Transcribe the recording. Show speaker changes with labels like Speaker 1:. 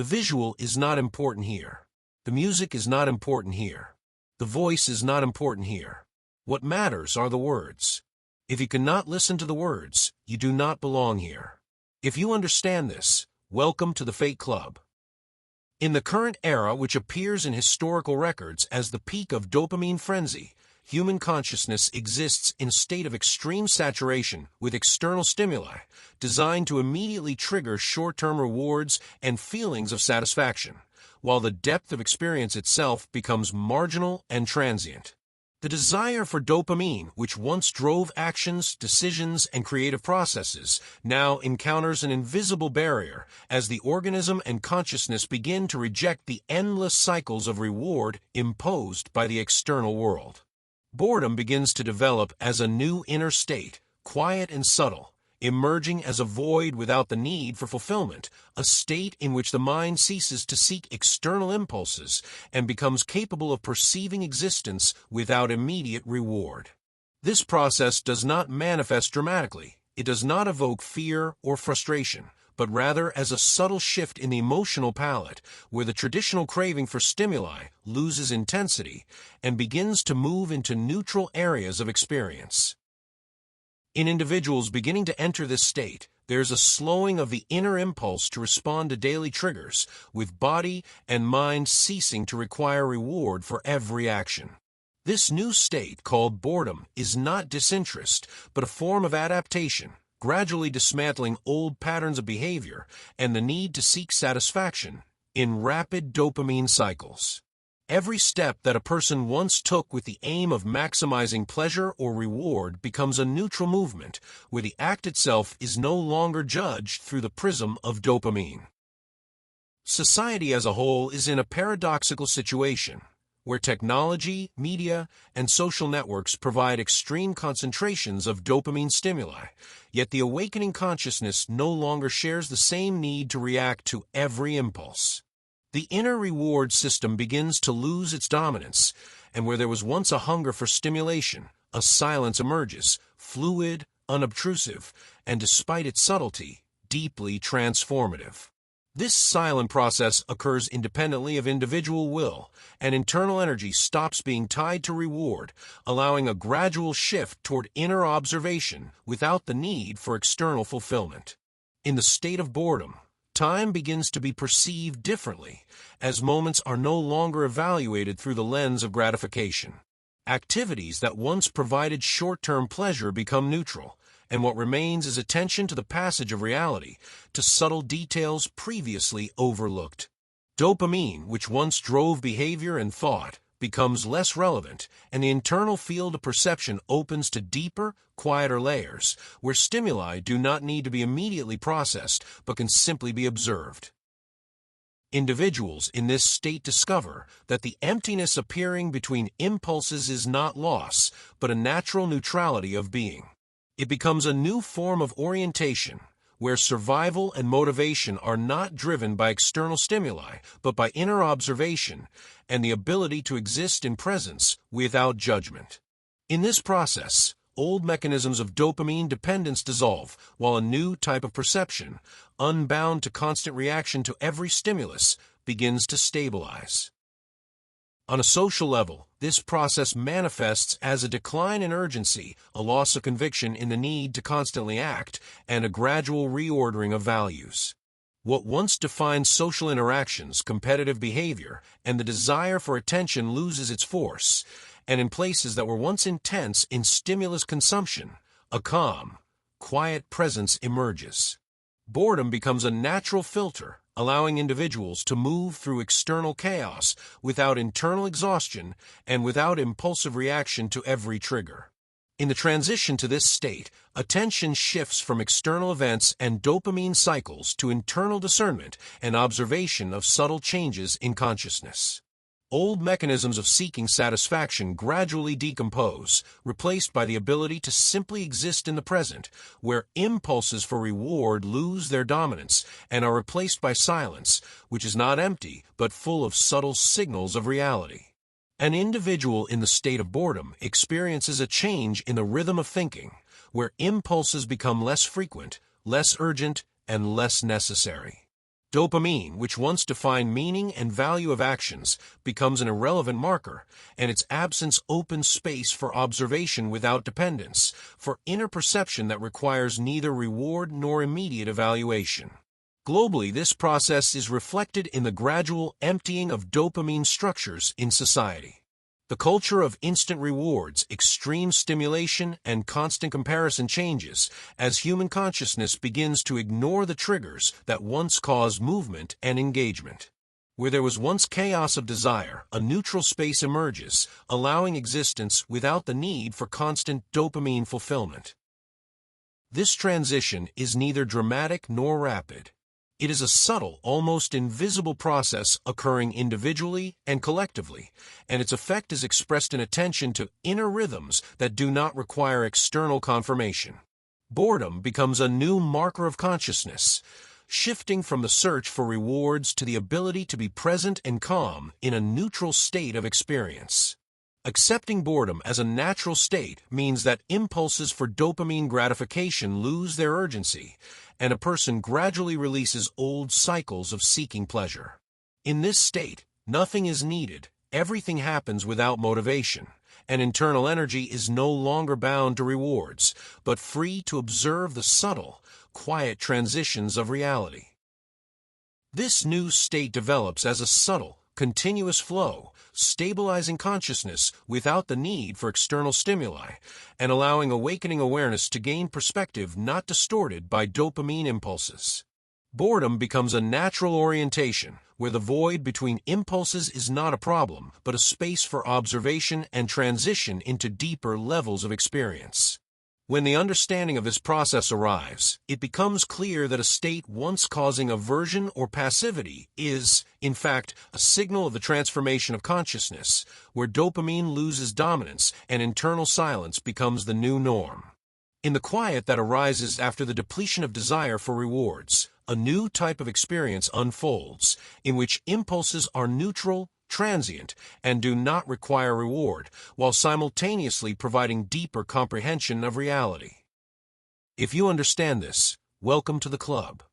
Speaker 1: The visual is not important here. The music is not important here. The voice is not important here. What matters are the words. If you cannot listen to the words, you do not belong here. If you understand this, welcome to the Fate Club. In the current era, which appears in historical records as the peak of dopamine frenzy, human consciousness exists in a state of extreme saturation with external stimuli, designed to immediately trigger short-term rewards and feelings of satisfaction, while the depth of experience itself becomes marginal and transient. The desire for dopamine, which once drove actions, decisions, and creative processes, now encounters an invisible barrier as the organism and consciousness begin to reject the endless cycles of reward imposed by the external world. Boredom begins to develop as a new inner state, quiet and subtle, emerging as a void without the need for fulfillment, a state in which the mind ceases to seek external impulses and becomes capable of perceiving existence without immediate reward. This process does not manifest dramatically. It does not evoke fear or frustration, but rather as a subtle shift in the emotional palette, where the traditional craving for stimuli loses intensity and begins to move into neutral areas of experience. In individuals beginning to enter this state, there's a slowing of the inner impulse to respond to daily triggers, with body and mind ceasing to require reward for every action. This new state, called boredom, is not disinterest, but a form of adaptation, gradually dismantling old patterns of behavior and the need to seek satisfaction in rapid dopamine cycles. Every step that a person once took with the aim of maximizing pleasure or reward becomes a neutral movement, where the act itself is no longer judged through the prism of dopamine. Society as a whole is in a paradoxical situation, where technology, media, and social networks provide extreme concentrations of dopamine stimuli, yet the awakening consciousness no longer shares the same need to react to every impulse. The inner reward system begins to lose its dominance, and where there was once a hunger for stimulation, a silence emerges, fluid, unobtrusive, and despite its subtlety, deeply transformative. This silent process occurs independently of individual will, and internal energy stops being tied to reward, allowing a gradual shift toward inner observation without the need for external fulfillment. In the state of boredom, time begins to be perceived differently, as moments are no longer evaluated through the lens of gratification. Activities that once provided short-term pleasure become neutral, and what remains is attention to the passage of reality, to subtle details previously overlooked. Dopamine, which once drove behavior and thought, becomes less relevant, and the internal field of perception opens to deeper, quieter layers, where stimuli do not need to be immediately processed, but can simply be observed. Individuals in this state discover that the emptiness appearing between impulses is not loss, but a natural neutrality of being. It becomes a new form of orientation, where survival and motivation are not driven by external stimuli, but by inner observation and the ability to exist in presence without judgment. In this process, old mechanisms of dopamine dependence dissolve, while a new type of perception, unbound to constant reaction to every stimulus, begins to stabilize. On a social level, this process manifests as a decline in urgency, a loss of conviction in the need to constantly act, and a gradual reordering of values. What once defined social interactions, competitive behavior, and the desire for attention loses its force, and in places that were once intense in stimulus consumption, a calm, quiet presence emerges. Boredom becomes a natural filter, allowing individuals to move through external chaos without internal exhaustion and without impulsive reaction to every trigger. In the transition to this state, attention shifts from external events and dopamine cycles to internal discernment and observation of subtle changes in consciousness. Old mechanisms of seeking satisfaction gradually decompose, replaced by the ability to simply exist in the present, where impulses for reward lose their dominance and are replaced by silence, which is not empty but full of subtle signals of reality. An individual in the state of boredom experiences a change in the rhythm of thinking, where impulses become less frequent, less urgent, and less necessary. Dopamine, which once defined meaning and value of actions, becomes an irrelevant marker, and its absence opens space for observation without dependence, for inner perception that requires neither reward nor immediate evaluation. Globally, this process is reflected in the gradual emptying of dopamine structures in society. The culture of instant rewards, extreme stimulation, and constant comparison changes as human consciousness begins to ignore the triggers that once caused movement and engagement. Where there was once chaos of desire, a neutral space emerges, allowing existence without the need for constant dopamine fulfillment. This transition is neither dramatic nor rapid. It is a subtle, almost invisible process occurring individually and collectively, and its effect is expressed in attention to inner rhythms that do not require external confirmation. Boredom becomes a new marker of consciousness, shifting from the search for rewards to the ability to be present and calm in a neutral state of experience. Accepting boredom as a natural state means that impulses for dopamine gratification lose their urgency, and a person gradually releases old cycles of seeking pleasure. In this state, nothing is needed, everything happens without motivation, and internal energy is no longer bound to rewards, but free to observe the subtle, quiet transitions of reality. This new state develops as a subtle, continuous flow, stabilizing consciousness without the need for external stimuli, and allowing awakening awareness to gain perspective not distorted by dopamine impulses. Boredom becomes a natural orientation, where the void between impulses is not a problem, but a space for observation and transition into deeper levels of experience. When the understanding of this process arrives, it becomes clear that a state once causing aversion or passivity is, in fact, a signal of the transformation of consciousness, where dopamine loses dominance and internal silence becomes the new norm. In the quiet that arises after the depletion of desire for rewards, a new type of experience unfolds, in which impulses are neutral, transient, and do not require reward, while simultaneously providing deeper comprehension of reality. If you understand this, welcome to the club.